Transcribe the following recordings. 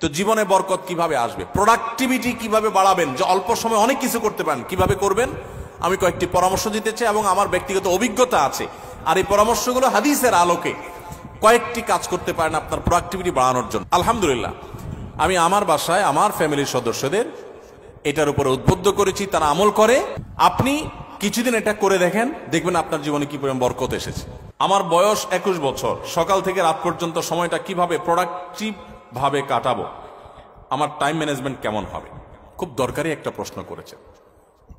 তো জীবনে বরকত কিভাবে আসবে, প্রোডাক্টিভিটি কিভাবে বাড়াবেন, যে অল্প সময় অনেক কিছু করতে পারেন কিভাবে করবেন, আমি কয়েকটি পরামর্শ দিতে চাই এবং আমার ব্যক্তিগত অভিজ্ঞতা আছে। আর এই পরামর্শগুলো হাদিসের আলোকে কয়েকটি কাজ করতে পারেন আপনার প্রোডাক্টিভিটি বাড়ানোর জন্য। আলহামদুলিল্লাহ, আমি আমার বাসায় আমার ফ্যামিলির সদস্যদের এটার উপরে উদ্বুদ্ধ করেছি, তারা আমল করে। আপনি কিছুদিন এটা করে দেখেন, দেখবেন আপনার জীবনে কি পরিমাণ বরকত এসেছে। আমার বয়স 21 বছর, সকাল থেকে রাত পর্যন্ত সময়টা কিভাবে প্রোডাক্টিভ ভাবে কাটাবো, আমার টাইম ম্যানেজমেন্ট কেমন হবে, খুব দরকারি একটা প্রশ্ন করেছে।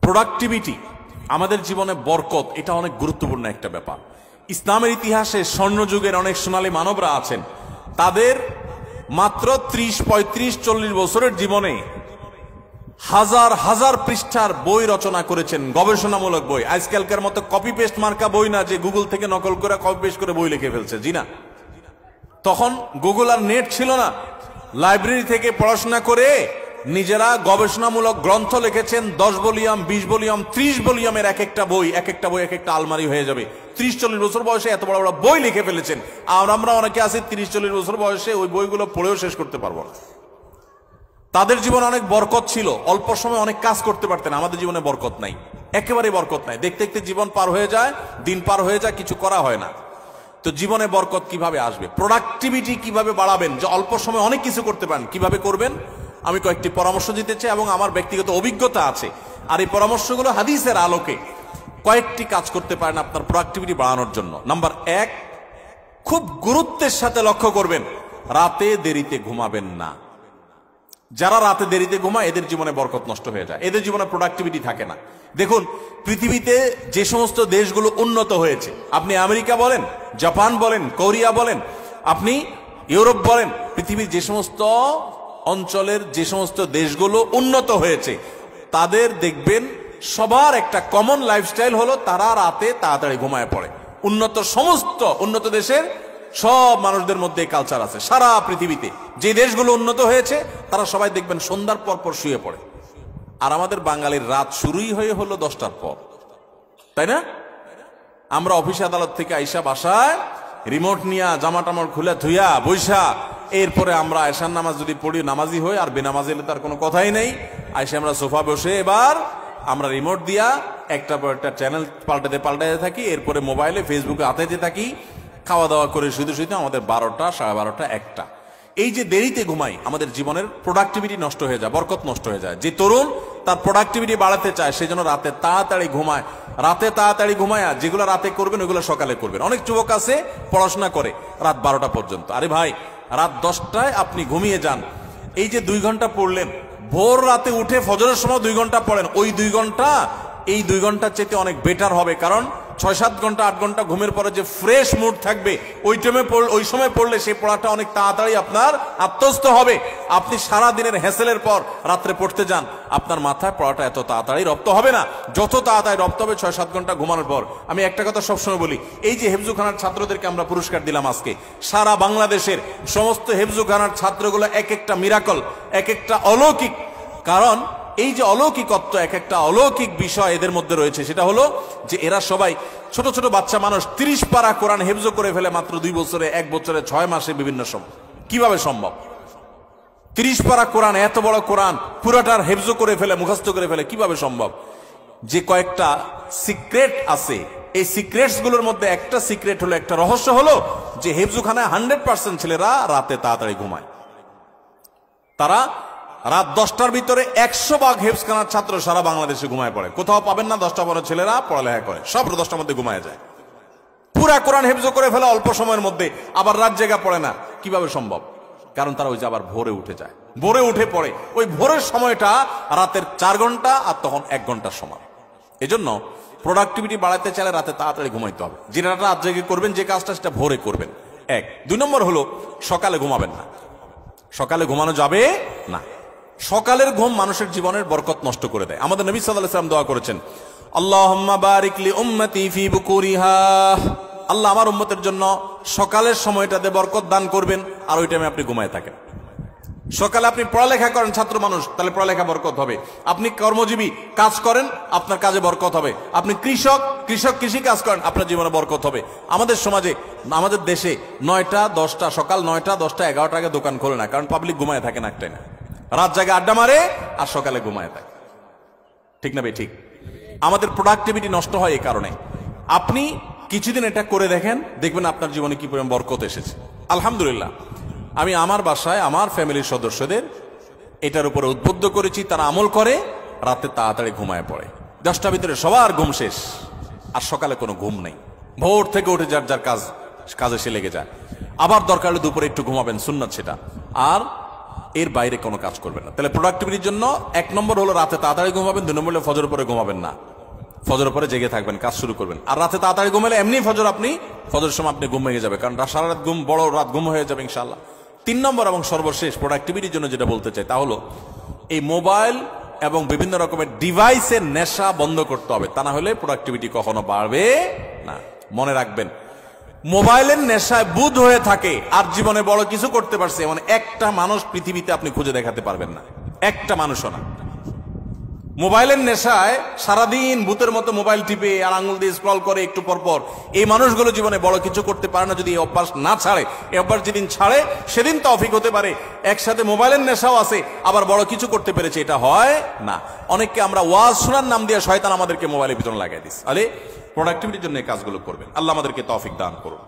প্রোডাক্টিভিটি আমাদের জীবনে বরকত, এটা অনেক গুরুত্বপূর্ণ একটা ব্যাপার। ইসলামের ইতিহাসে স্বর্ণযুগের অনেক সোনালী মানবরা আছেন, তাদের মাত্র 30, 35, 40 বছরের জীবনে হাজার হাজার পৃষ্ঠার বই রচনা করেছেন, গবেষণামূলক বই। আজকালকার মতো কপি পেস্ট মার্কা বই না, যে গুগল থেকে নকল করে কপি পেস্ট করে বই লিখে ফেলছে, জি না। তখন গুগল আর নেট ছিল না, লাইব্রেরি থেকে পড়াশোনা করে নিজেরা গবেষণামূলক গ্রন্থ লিখেছেন। 10 ভলিউম, 20 ভলিউম, 30 ভলিউমের এক একটা বই এক একটা আলমারি হয়ে যাবে। 30-40 বছর বয়সে এত বড় বড় বই লিখে ফেলেছেন। আর আমরা অনেকে আছি 30-40 বছর বয়সে ওই বইগুলো পড়েও শেষ করতে পারবো না। তাদের জীবনে অনেক বরকত ছিল, অল্প সময় অনেক কাজ করতে পারতেন। আমাদের জীবনে বরকত নাই, একেবারে বরকত নাই। দেখতে দেখতে জীবন পার হয়ে যায়, দিন পার হয়ে যায়, কিছু করা হয় না। তো জীবনে বরকত কিভাবে আসবে, প্রোডাক্টিভিটি কিভাবে বাড়াবেন, যে অল্প সময় অনেক কিছু করতে পারেন কিভাবে করবেন, আমি কয়েকটি পরামর্শ দিতে চাই এবং আমার ব্যক্তিগত অভিজ্ঞতা আছে। আর এই পরামর্শগুলো হাদিসের আলোকে কয়েকটি কাজ করতে পারেন আপনার প্রোডাক্টিভিটি বাড়ানোর জন্য। নাম্বার 1, খুব গুরুত্বের সাথে লক্ষ্য করবেন, রাতে দেরিতে ঘুমাবেন না। যারা রাতে দেরিতে ঘুমায় এদের জীবনে বরকত নষ্ট হয়ে যায়, এদের জীবনে প্রোডাক্টিভিটি থাকে না। দেখুন, পৃথিবীতে যে সমস্ত দেশগুলো উন্নত হয়েছে, আপনি আমেরিকা বলেন, জাপান বলেন, কোরিয়া বলেন, আপনি ইউরোপ বলেন, পৃথিবীর যে সমস্ত অঞ্চলের যে সমস্ত দেশগুলো উন্নত হয়েছে, তাদের দেখবেন সবার একটা কমন লাইফস্টাইল হলো তারা রাতে তাড়াতাড়ি ঘুমায় পড়ে। সমস্ত উন্নত দেশের সব মানুষদের মধ্যে কালচার আছে। সারা পৃথিবীতে যে দেশগুলো উন্নত হয়েছে তারা সবাই দেখবেন সন্ধ্যার পর পর শুয়ে পড়ে। আর আমাদের বাঙালির রাত শুরুই হয়ে হলো 10টার পর, তাই না? আমরা অফিস আদালত থেকে আইসা বাসায় রিমোট নিয়া জামা টামা খুলে ধুইয়া বৈশা, এরপরে আমরা এশার নামাজ যদি পড়ি নামাজি হই, আর বেনামাজি হলে তার কোনো কথাই নেই। আইসা আমরা সোফা বসে এবার আমরা রিমোট দিয়া একটা পর একটা চ্যানেল পাল্টাতে থাকি, এরপরে মোবাইলে ফেসবুকে হাতাইতে থাকি, খাওয়া দাওয়া করে শুধু আমাদের 12টা, 12:30, 1টা। এই যে দেরিতে ঘুমাই, আমাদের জীবনের প্রোডাক্টিভিটি নষ্ট হয়ে যায়, বরকত নষ্ট হয়ে যায়। যে তরুণ তার প্রোডাক্টিভিটি বাড়াতে চায় সে যেন রাতে তাড়াতাড়ি ঘুমায়। রাতে তাড়াতাড়ি ঘুমায়, যেগুলো রাতে করবেন ওইগুলো সকালে করবেন। অনেক যুবক আছে পড়াশোনা করে রাত 12টা পর্যন্ত। আরে ভাই, রাত 10টায় আপনি ঘুমিয়ে যান, এই যে 2 ঘন্টা পড়লেন, ভোর রাতে উঠে ফজরের সময় 2 ঘন্টা পড়েন, ওই 2 ঘন্টা এই 2 ঘন্টার চেয়ে অনেক বেটার হবে। কারণ 6-7 ঘন্টা 8 ঘন্টা ঘুমের পরে যে ফ্রেশ মুড থাকবে, ওই সময় পড়লে সেই পড়াটা অনেক তাড়াতাড়ি আপনার আত্মস্থ হবে। আপনি সারা দিনের হ্যাসেলের পর রাত্রে পড়তে যান, আপনার মাথায় পড়াটা এত তাড়াতাড়ি রপ্ত হবে না, যত তাড়াতাড়ি রপ্ত হবে 6-7 ঘন্টা ঘুমানোর পর। আমি একটা কথা সবসময় বলি, এই যে হেফজুখানার ছাত্রদেরকে আমরা পুরস্কার দিলাম আজকে, সারা বাংলাদেশের সমস্ত হেফজুখানার ছাত্রগুলো এক একটা মিরাকল, এক একটা অলৌকিক। কারণ এই যে অলৌকিকত্ব, এক একটা অলৌকিক বিষয় এদের মধ্যে রয়েছে, সেটা হলো যে এরা সবাই ছোট ছোট বাচ্চা মানুষ 30 পারা কোরআন হেফজ করে ফেলে মাত্র 2 বছরে, 1 বছরে, 6 মাসে, বিভিন্ন সময়। কিভাবে সম্ভব? 30 পারা কোরআন, এত বড় কোরআন পুরাটার হেফজ করে ফেলে, মুখস্থ করে ফেলে, কিভাবে সম্ভব? যে কয়েকটা সিক্রেট আছে, এই সিক্রেটস গুলোর মধ্যে একটা সিক্রেট হলো, একটা রহস্য হলো যে হেফজুখানায় 100% ছেলেরা রাতে তাড়াতাড়ি ঘুমায়। তারা রাত 10টার ভিতরে 100 ভাগ হেফজখানার ছাত্র সারা বাংলাদেশে ঘুমায় পড়ে। কোথাও পাবেন না 10টা পরে ছেলেরা পড়ালেখা করে, সব 10টার মধ্যে ঘুমায় যায়। পুরা কোরআন হেফজ করে ফেলে অল্প সময়ের মধ্যে, আবার রাত জেগা পড়ে না। কিভাবে সম্ভব? কারণ তারা ওই যে আবার ভোরে উঠে যায়, ভোরে উঠে পড়ে। ওই ভোরের সময়টা রাতের 4 ঘন্টা, আর তখন 1 ঘন্টার সময়। এজন্য প্রোডাক্টিভিটি বাড়াতে চাইলে রাতে তাড়াতাড়ি ঘুমাইতে হবে। যেটা রাত জেগে করবেন, যে কাজটা, সেটা ভোরে করবেন। 1। 2 নম্বর হলো সকালে ঘুমাবেন না। সকালে ঘুমানো যাবে না। সকালের ঘুম মানুষের জীবনের বরকত নষ্ট করে দেয়। আমাদের নবী সাল্লাল্লাহু আলাইহি ওয়াসাল্লাম দোয়া করেছেন, আল্লাহুম্মা বারিক লি উম্মতি ফি বুকুরিহা, আল্লাহ আমার উম্মতের জন্য সকালের সময়টাতে বরকত দান করবেন, আর ওই টাইমে আপনি ঘুমায় থাকেন। সকালে আপনি পড়ালেখা করেন, ছাত্র মানুষ, তাহলে পড়ালেখা বরকত হবে। আপনি কর্মজীবী, কাজ করেন, আপনার কাজে বরকত হবে। আপনি কৃষক, কৃষি কাজ করেন, আপনার জীবনে বরকত হবে। আমাদের সমাজে, আমাদের দেশে 9টা 10টা, সকাল 9টা 10টা 11টা আগে দোকান খোলে না, কারণ পাবলিক ঘুমায় থাকে না, একটাই না, রাত জায়গায় আড্ডা মারে আর সকালে ঘুমায় থাকে। ঠিক না ভাই? ঠিক। আমাদের প্রোডাক্টিভিটি নষ্ট হয় এই কারণে। আপনি কিছুদিন এটা করে দেখেন, দেখবেন আপনার জীবনে কি পরিমাণ বরকত এসেছে। আলহামদুলিল্লাহ, আমি আমার বাসায় আমার ফ্যামিলির সদস্যদের এটার উপরে উদ্বুদ্ধ করেছি, তারা আমল করে, রাতে তাড়াতাড়ি ঘুমায় পড়ে। 10টার ভিতরে সবার ঘুম শেষ, আর সকালে কোনো ঘুম নেই। ভোর থেকে উঠে যার যার কাজে সে লেগে যায়। আবার দরকার হলে দুপুরে একটু ঘুমাবেন, সুন্নাত সেটা, আর এর বাইরে কোনো কাজ করবেন না। তাহলে প্রোডাক্টিভিটির জন্য 1 নম্বর হলো রাতে তাড়াতাড়ি ঘুমাবেন, 2 নম্বর হলো ফজর পরে ঘুমাবেন না, ফজর পরে জেগে থাকবেন, কাজ শুরু করবেন। আর রাতে তাড়াতাড়ি ঘুমালে এমনি ফজরের সময় আপনি ঘুম ভেঙে যাবে, কারণ সারা রাত ঘুম, বড় রাত ঘুম হয়ে যাবে ইনশাআল্লাহ। 3 নম্বর এবং সর্বশেষ প্রোডাক্টিভিটির জন্য যেটা বলতে চাই তা হলো এই মোবাইল এবং বিভিন্ন রকমের ডিভাইসের নেশা বন্ধ করতে হবে, তা না হলে প্রোডাক্টিভিটি কখনো বাড়বে না। মনে রাখবেন, মোবাইলের নেশায় বুধ হয়ে থাকে আর জীবনে বড় কিছু করতে পারছে এমন একটা মানুষ পৃথিবীতে আপনি খুঁজে দেখাতে পারবেন না, একটা মানুষও না। মোবাইলের নেশায় সারাদিন ভূতের মতো মোবাইল টিপে আর আঙুল দিয়ে স্ক্রল করে একটু পর পর, এই মানুষগুলো জীবনে বড় কিছু করতে পারে না যদি এই অভ্যাস না ছাড়ে। এই অভ্যাস যেদিন ছাড়ে সেদিন তৌফিক হতে পারে, একসাথে মোবাইলের নেশাও আছে আবার বড় কিছু করতে পেরেছে, এটা হয় না। অনেককে আমরা ওয়াজ শোনার নাম দিয়ে শয়তান আমাদেরকে মোবাইলের ভিতরে লাগাই দিস। আরে প্রোডাক্টিভিটির জন্য এই কাজগুলো করবেন। আল্লাহ আমাদেরকে তৌফিক দান করুন।